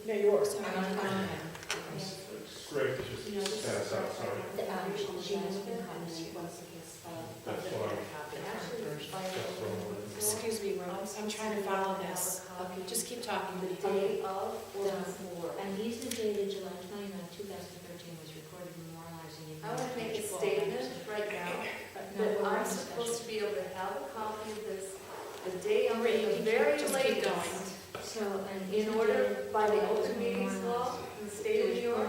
No, yours. Great, just pass out, sorry. She has been coming. That's what I'm, Excuse me, Rose, I'm trying to follow this. Okay, just keep talking. The day of or before. And these are dated July 29, 2013, was recorded memorializing. I want to make a statement right now that I'm supposed to be able to have a copy of this the day of the very latest. So, and In order by the open meetings law in the state of New York.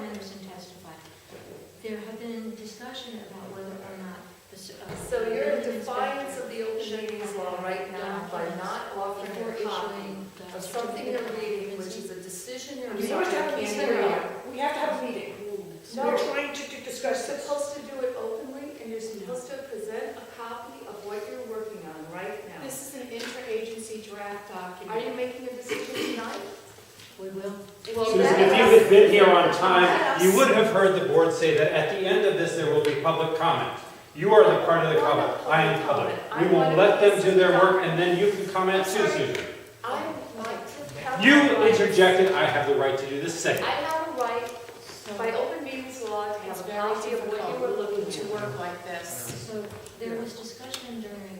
There have been discussion about whether or not the. So you're in defiance of the open meetings law right now by not offering a copy of something you're reading, which is a decision you're We making. have to have a meeting. We have to have a meeting. No. We're trying to discuss You're this. supposed to do it openly, and you're supposed to present a copy of what you're working on right now. This is an interagency draft document. Are you making a decision tonight? We will. Well, Susan, if you had been here on time, you would have heard the board say that at the end of this, there will be public comment. You are the part of the public. I am public. We will let them do their work, and then you can comment too, Susan. I would like to have. You a right- interjected, I have the right to do the same. I have a right, by open meetings law, to It's have a very copy of what you difficult were looking to to work like this. So there was discussion during.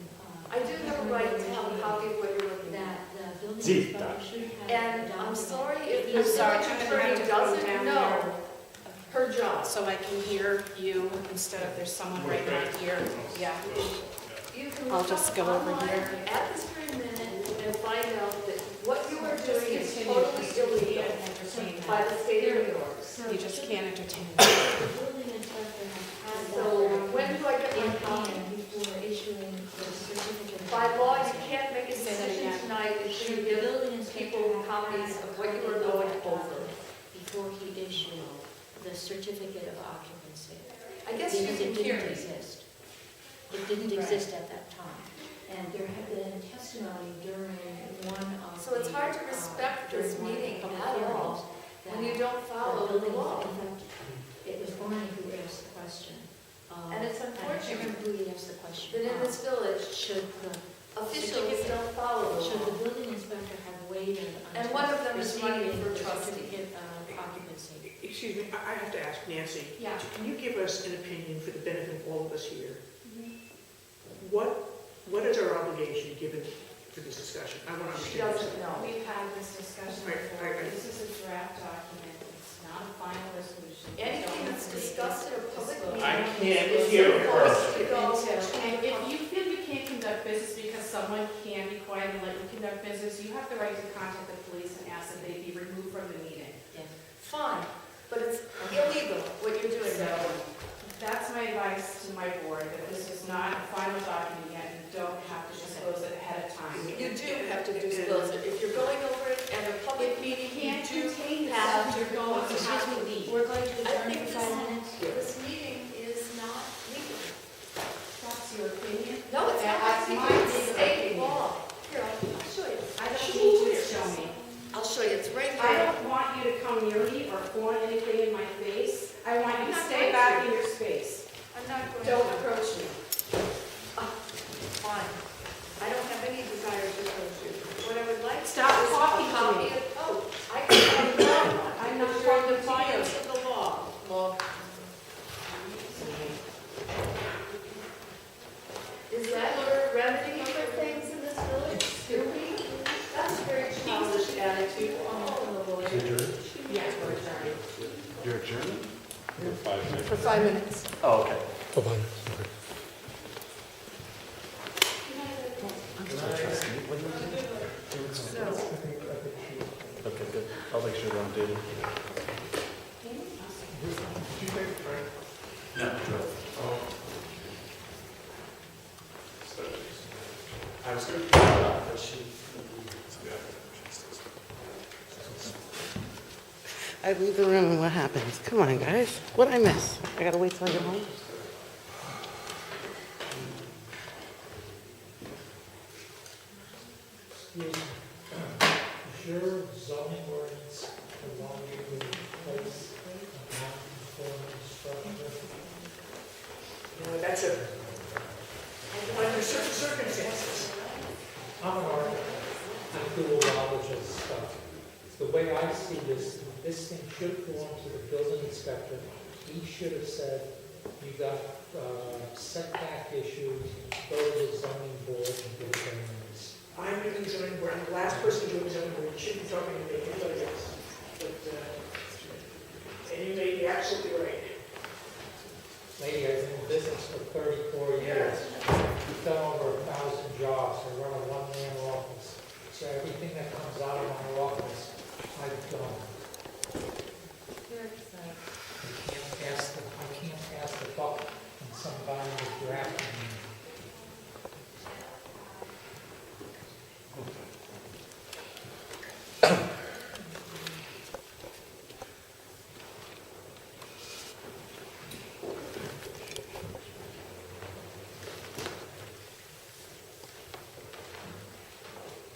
I do have a right to have a copy of what you're looking That at. the building See, inspector should have. And I'm documented- sorry if I'm the sorry, village I'm gonna have attorney to go doesn't down know her job. So I can hear you instead of there's someone right here. Yeah. You can I'll look just up go over online here. at this very minute and find out that what you are Just doing is continue, totally because you illegal can't entertain by that. the state of New York. So You just should- can't entertain The that. building inspector has had So that when do I get my in copy? hand before issuing the certificate. of By law, you occupancy. can't make a Say that decision again. tonight until Should you the give building inspector people have copies had of a what you copy were of going that over. document before he issued the certificate of occupancy? I guess you Because can it hear didn't me. exist. It didn't exist at that time. And there had been testimony during one of the. So it's hard to respect this during one of the meeting public at all hearings when you that don't follow the building- law. in fact, it was Barney who asked the question. And it's I can't unfortunate remember who he asked the question. that in this village, Should the, officials don't follow the should law. the building inspector have waited And until one of them is running receiving for the trustee. certificate of occupancy? Excuse me, I have to ask Nancy, Yeah. can you give us an opinion for the benefit of all of us here? What is our obligation given to this discussion? I want to She understand this. doesn't know. We've had this discussion before. Right. This is a draft document. It's not a final resolution. Anything that's discussed at a public meeting. I can't is hear supposed her. to go And to- if you feel you can't conduct business because someone can be quiet and let you conduct business, you have the right to contact the police and ask that they be removed from the meeting. Fine, but it's illegal what you're doing So now. that's my advice to my board, that this is not a final document yet. You don't have to disclose it ahead of time. You do have to disclose it. If you're going over it at a public meeting, you Can't do contain have yourself, to. you're going to have to leave. We're going to I adjourn think for 5 minutes. this meeting is not legal. That's your opinion. No, it's not. That's It's my legal state opinion. law. Here, I'll show you. I don't need you to show me. I'll show you. It's right I here. don't want you to come near me or point anything in my face. I want you I'm to not stay going back to. in your space. I'm not going Don't to. approach me. Fine. I don't have any desire to approach you. What I would like. Stop is a talking to copy me. of- Oh, I can tell you now. I'm not You're in talking to you. defiance of the law. Look. Is that your remedy for things in this village? Do we? That's a very childish attitude. Yes, we're adjourned. You're adjourned? For 5 minutes. For 5 minutes. Oh, okay. Okay, good. I'll make sure they're updated. No. I was good. But she. I leave the room and what happens? Come on, guys. What'd I miss? I gotta wait till I get home? Is your zoning ordinance allow you to place a non-conforming structure? That's under certain circumstances. I'm an architect, I do a lot of this stuff. The way I see this, this thing should go on to the building inspector. He should have said, you got setback issues, go to the zoning board and get a variance. I'm in the zoning board, I'm the last person doing the zoning board, you shouldn't be talking to me, anybody else. But, and you may be absolutely right. Lady, I've been in business for 34 years. We've done over 1,000 jobs. I run a one-man office. So everything that comes out of my office, I've done. I can't pass the buck when somebody is drafting me.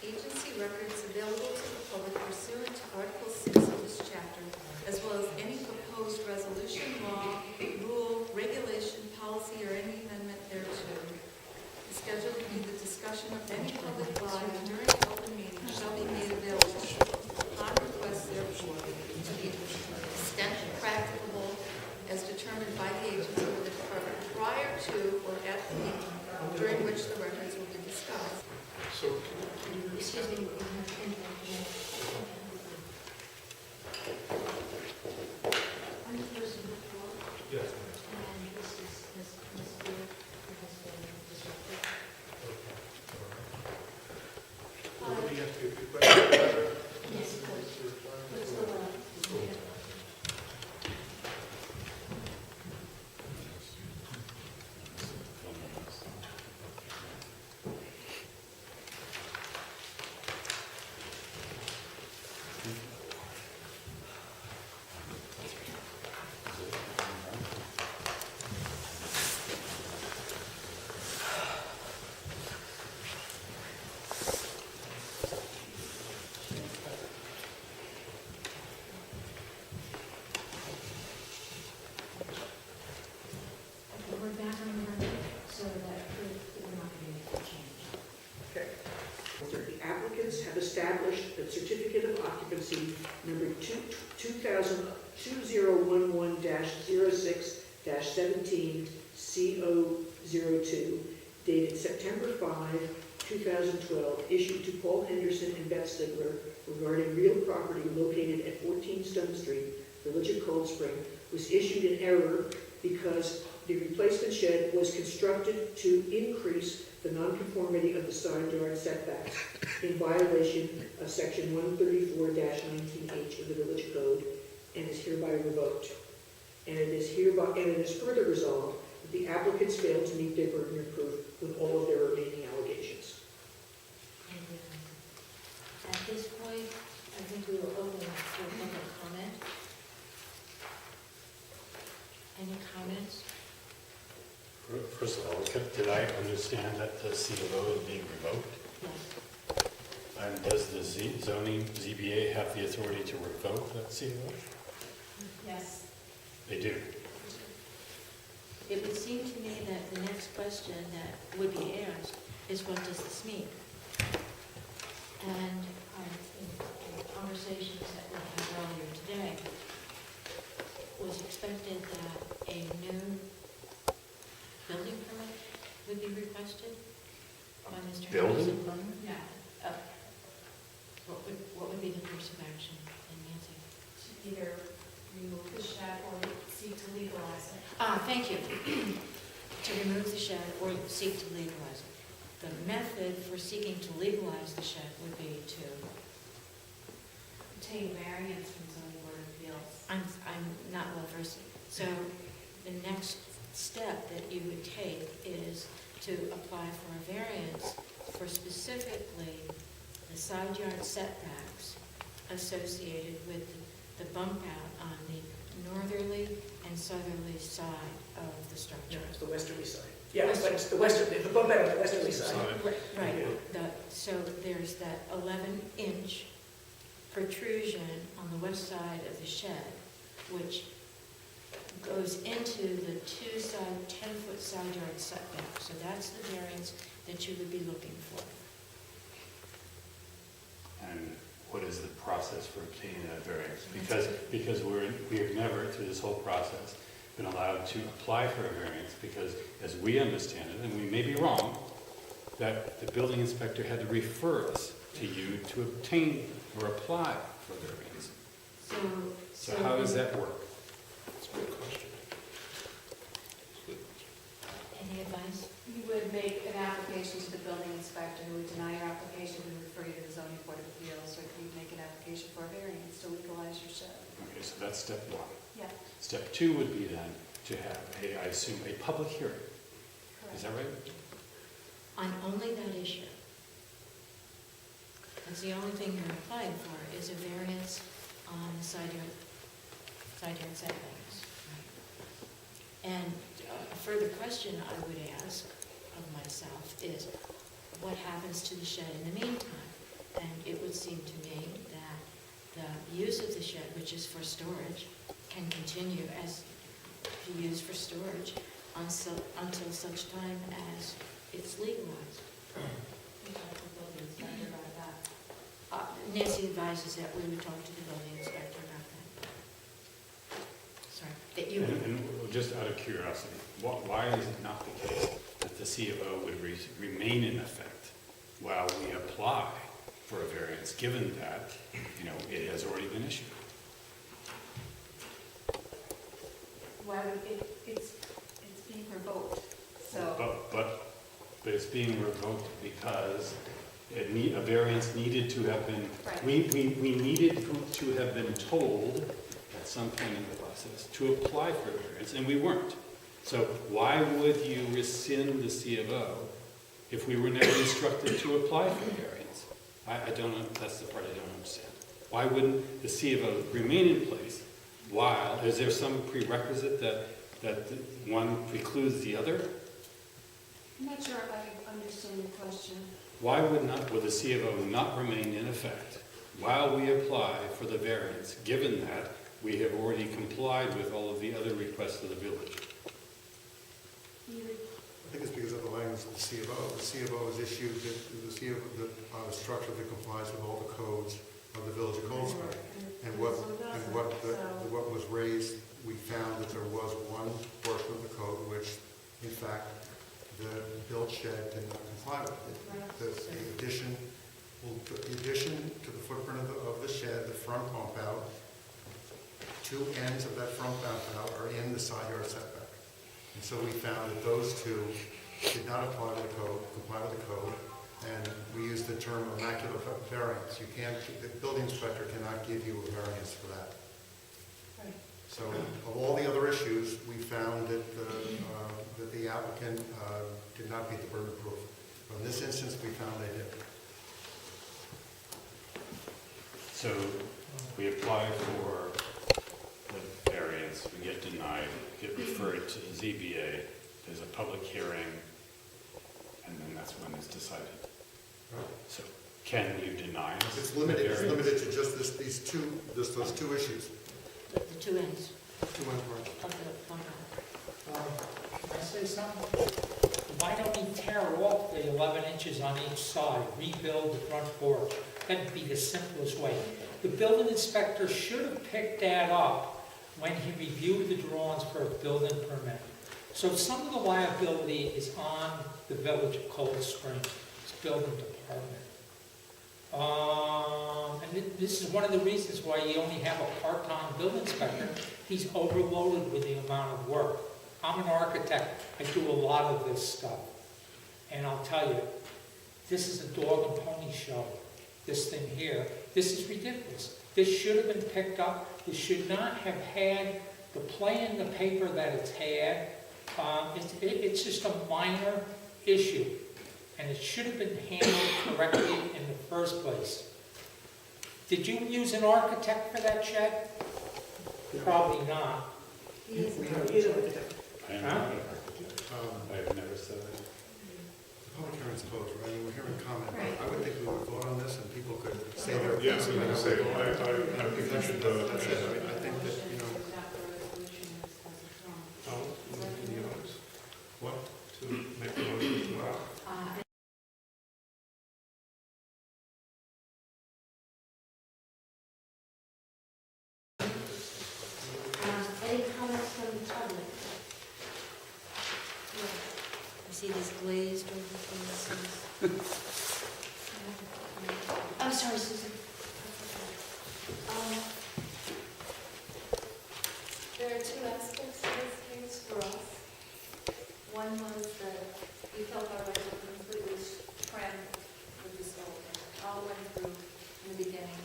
Agency records available to the public pursuant to Article 6 of this chapter, as well as any proposed resolution, law, rule, regulation, policy, or any amendment thereto. The schedule to be the discussion of any public body during an open meeting shall be made available upon request therefore to the extent practicable as determined by the agency or the department prior to or at the meeting during which the records will be discussed. So, Excuse me. I'm the person who called, yes. and this group has been disrupted. Let me ask you a quick question. Yes, of course. Let's go on. We're back on the record, so that we're not going to make a change. Okay. The applicants have established that certificate of occupancy number 2011-06-17 CO02 dated September 5, 2012, issued to Paul Henderson and Beth Stigler regarding real property located at 14 Stone Street, Village of Cold Spring, was issued in error because the replacement shed was constructed to increase the nonconformity of the side yard setbacks in violation of section 134-19H of the Village Code and is hereby revoked. And it is further resolved that the applicants failed to meet their burden of proof with all of their remaining allegations. At this point, I think we will open up for public comment. Any comments? First of all, did I understand that the CLO is being revoked? Yes. And does the zoning ZBA have the authority to revoke that CLO? Yes. They do. It would seem to me that the next question that would be asked is, what does this mean? And in conversations that we had earlier today, was expected that a new building permit would be requested by Mr. Building? Harrison. Yeah. What would be the course of action in Nancy? To either remove the shed or seek to legalize it. Thank you. To remove the shed or seek to legalize it. The method for seeking to legalize the shed would be to, Obtain variance from zoning board of appeals. I'm not well versed. So the next step that you would take is to apply for a variance for specifically the side yard setbacks associated with the bump out on the northerly and southerly side of the No, structure. it's the westerly side. Yeah, it's like the bump out on the westerly side. Right, so there's that 11-inch protrusion on the west side of the shed, which goes into the two side, 10-foot side yard setback. So that's the variance that you would be looking for. And what is the process for obtaining that variance? Because we have never, through this whole process, been allowed to apply for a variance because, as we understand it, and we may be wrong, that the building inspector had to refer us to you to obtain or apply for variance. So how does that work? That's a good question. Any advice? You would make an application to the building inspector, who would deny your application and refer you to the zoning board of appeals, or you'd make an application for a variance to legalize your shed. Okay, so that's step one. Yeah. Step two would be then to have, I assume, a public hearing. Is that right? On only that issue. That's the only thing you're applying for, is a variance on the side yard setbacks. And a further question I would ask of myself is, what happens to the shed in the meantime? And it would seem to me that the use of the shed, which is for storage, can continue as to use for storage until such time as it's legalized. Nancy advises that we would talk to the building inspector about that. Sorry, that you would. And just out of curiosity, why is it not the case that the C of O would remain in effect while we apply for a variance, given that, it has already been issued? Why would it's being revoked, so. But it's being revoked because a variance needed to have been, Right. we needed to have been told at some point in the process to apply for a variance, and we weren't. So why would you rescind the C of O if we were never instructed to apply for a variance? I don't know, that's the part I don't understand. Why wouldn't the C of O remain in place while, is there some prerequisite that one precludes the other? I'm not sure if I understand the question. Why would the C of O not remain in effect while we apply for the variance, given that we have already complied with all of the other requests of the village? I think it's because of the language of the C of O. The C of O is issued, the C of O is structured that complies with all the codes of the village of Cold Spring. And what was raised, we found that there was one portion of the code which, in fact, the built shed did not comply with. The addition to the footprint of the shed, the front bump out, two ends of that front bump out are in the side yard setback. And so we found that those two did not comply with the code, and we used the term immaculate variance. The building inspector cannot give you a variance for that. Right. So of all the other issues, we found that the applicant did not meet the burden of proof. But in this instance, we found they did. So we apply for the variance, we get denied, get referred to the ZBA, there's a public hearing, and then that's when it's decided. Right. So can you deny us? It's limited. the It's variance? limited to just those two issues. The two ends Two ends, right. of the bungalow. Can I say something? Why don't we tear off the 11 inches on each side, rebuild the front porch? That'd be the simplest way. The building inspector should have picked that up when he reviewed the drawings for a building permit. So some of the liability is on the village of Cold Spring, its building department. And this is one of the reasons why you only have a part-time building inspector. He's overloaded with the amount of work. I'm an architect, I do a lot of this stuff. And I'll tell you, this is a dog and pony show, this thing here. This is ridiculous. This should have been picked up. This should not have had the play in the paper that it's had. It's just a minor issue, and it should have been handled correctly in the first place. Did you use an architect for that shed? Probably not. He is an architect. I am Huh? not an architect. I've never said that. The public hearing's closed, right? I mean, we're hearing comment. Right. I would think we would vote on this and people could say their. Yeah, I was gonna say, I think we should, That's it. I mean, I think that, Adopt the resolution as it's oh, you know, what? to make the motion. drawn. these glazed over faces. I'm sorry, Susan. There are two aspects to this case for us. One was that we felt our rights were completely trampled with this whole thing. All went through in the beginning.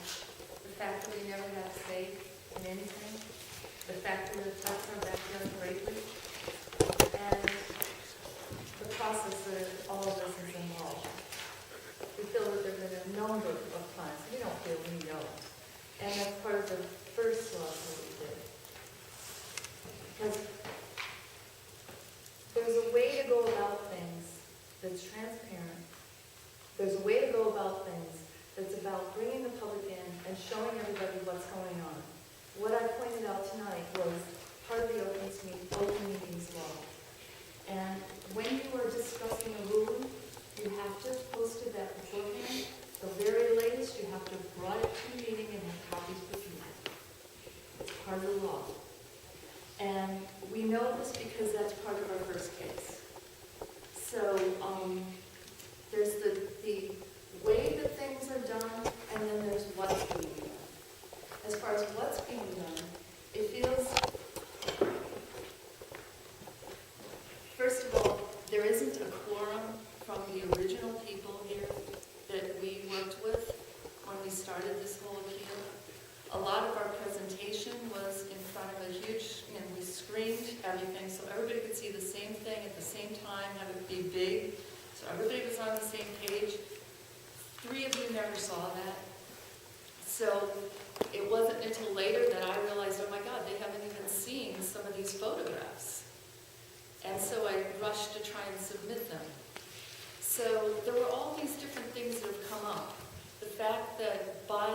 The fact that we never got a say in anything, the fact that it affects our backyard greatly, and the process that all of this is involved. We feel that there have been a number of times, we don't feel, we know, and that's part of the first lawsuit we did. Because there's a way to go about things that's transparent. There's a way to go about things that's about bringing the public in and showing everybody what's going on. What I pointed out tonight was part of the open meetings law. And when you are discussing a ruling, you have to have posted that beforehand. The very latest, you have to have brought it to the meeting and have copies with you. It's part of the law. And we know this because that's part of our first case. So there's the way that things are done, and then there's what's being done. As far as what's being done, it feels, first of all, there isn't a quorum from the original people here that we worked with when we started this whole appeal. A lot of our presentation was in front of a huge, we screened everything so everybody could see the same thing at the same time, have it be big, so everybody was on the same page. 3 of you never saw that. So it wasn't until later that I realized, oh my God, they haven't even seen some of these photographs. And so I rushed to try and submit them. So there were all these different things that have come up. The fact that by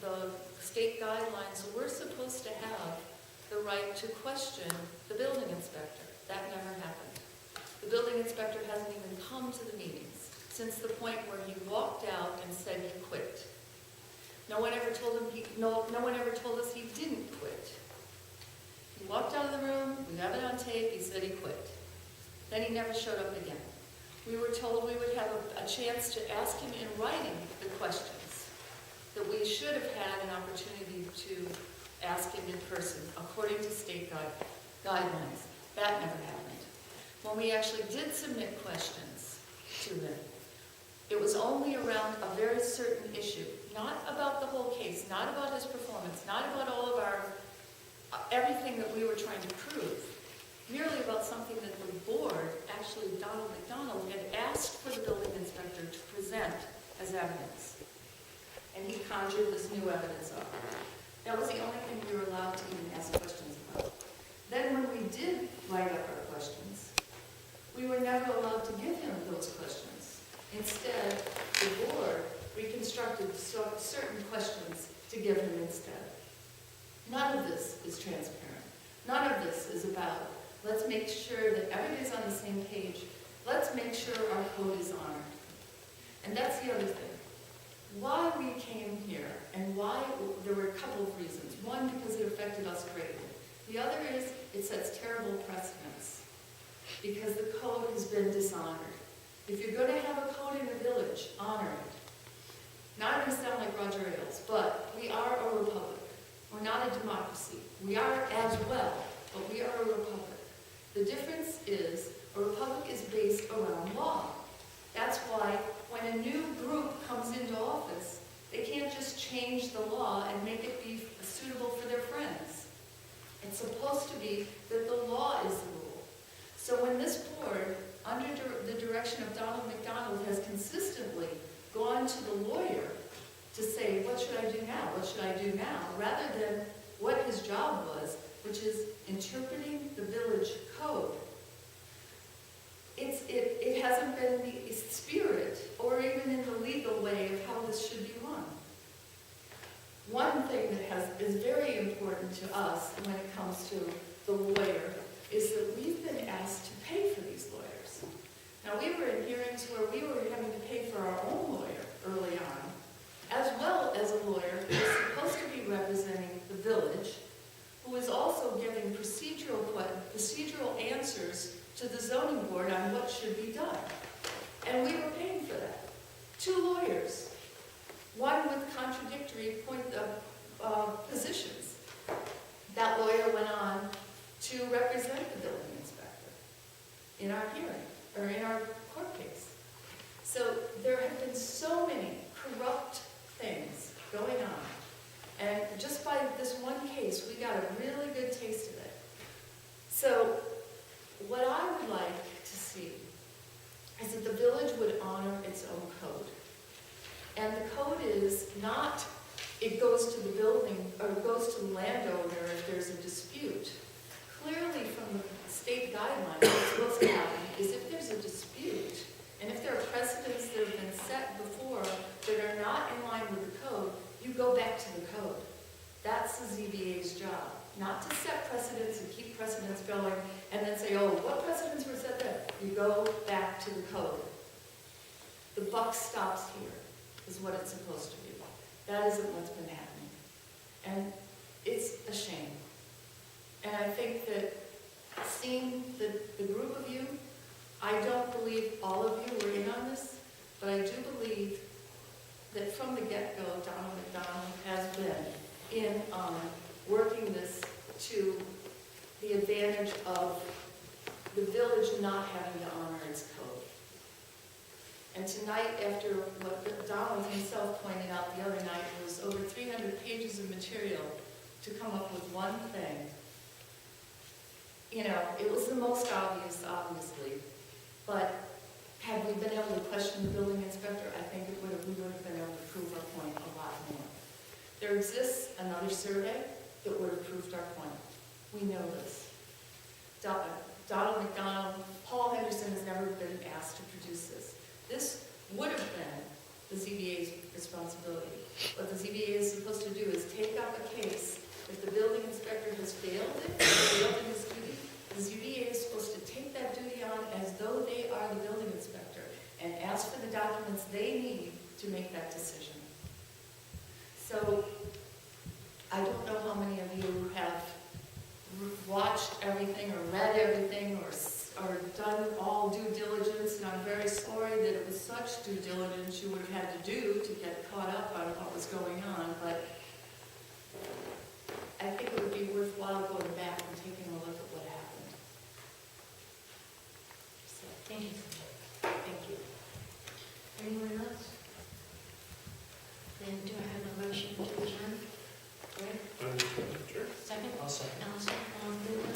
the state guidelines, we're supposed to have the right to question the building inspector. That never happened. The building inspector hasn't even come to the meetings since the point where he walked out and said he quit. No one ever told him no one ever told us he didn't quit. He walked out of the room, we have it on tape, he said he quit. Then he never showed up again. We were told we would have a chance to ask him in writing the questions, that we should have had an opportunity to ask him in person, according to state guidelines. That never happened. When we actually did submit questions to him, it was only around a very certain issue, not about the whole case, not about his performance, not about all of our, everything that we were trying to prove, merely about something that the board, actually Donald McDonald, had asked for the building inspector to present as evidence. And he conjured this new evidence up. That was the only thing we were allowed to even ask questions about. Then when we did write up our questions, we were never allowed to give him those questions. Instead, the board reconstructed certain questions to give him instead. None of this is transparent. None of this is about, let's make sure that everybody's on the same page. Let's make sure our code is honored. And that's the other thing. Why we came here, and why, there were a couple of reasons. One, because it affected us greatly. The other is, it sets terrible precedents, because the code has been dishonored. If you're going to have a code in a village, honor it. Not going to sound like Roger Ailes, but we are a republic. We're not a democracy. We are as well, but we are a republic. The difference is, a republic is based around law. That's why when a new group comes into office, they can't just change the law and make it be suitable for their friends. It's supposed to be that the law is the rule. So when this board, under the direction of Donald McDonald, has consistently gone to the lawyer to say, what should I do now? What should I do now? Rather than what his job was, which is interpreting the village code. It hasn't been the spirit or even in the legal way of how this should be run. One thing that is very important to us when it comes to the lawyer is that we've been asked to pay for these lawyers. Now, we were in hearings where we were having to pay for our own lawyer early on, as well as a lawyer who is supposed to be representing the village, who is also giving procedural answers to the zoning board on what should be done. to represent the building inspector in our hearing, or in our court case. So there have been so many corrupt things going on. And just by this one case, we got a really good taste of it. So what I would like to see is that the village would honor its own code. And the code is not, it goes to the building, or it goes to the landowner if there's a dispute. Clearly from the state guidelines, what's supposed to happen is if there's a dispute, and if there are precedents that have been set before that are not in line with the code, you go back to the code. That's the ZBA's job, not to set precedents and keep precedents going and then say, oh, what precedents were set there? You go back to the code. The buck stops here, is what it's supposed to be. That isn't what's been happening. And it's a shame. And I think that seeing the group of you, I don't believe all of you were in on this, but I do believe that from the get-go, Donald McDonald has been in on working this to the advantage of the village not having to honor its code. And tonight, after what Donald himself pointed out the other night, was over 300 pages of material to come up with one thing. You know, it was the most obvious, obviously, but had we been able to question the building inspector, I think we would have been able to prove our point a lot more. There exists another survey that would have proved our point. We know this. Donald McDonald, Paul Henderson has never been asked to produce this. This would have been the ZBA's responsibility. What the ZBA is supposed to do is take up a case. If the building inspector has failed in his duty, the ZBA is supposed to take that duty on as though they are the building inspector and ask for the documents they need to make that decision. So, I don't know how many of you have watched everything or read everything or done all due diligence, and I'm very sorry that it was such due diligence you would have had to do to get caught up on what was going on, but I think it would be worthwhile going back and taking a look at what happened. So, Thank you. thank you. Anyone else? Then do I have a motion to adjourn? Greg? Sure. Second? I'll second. Allison, all in favor?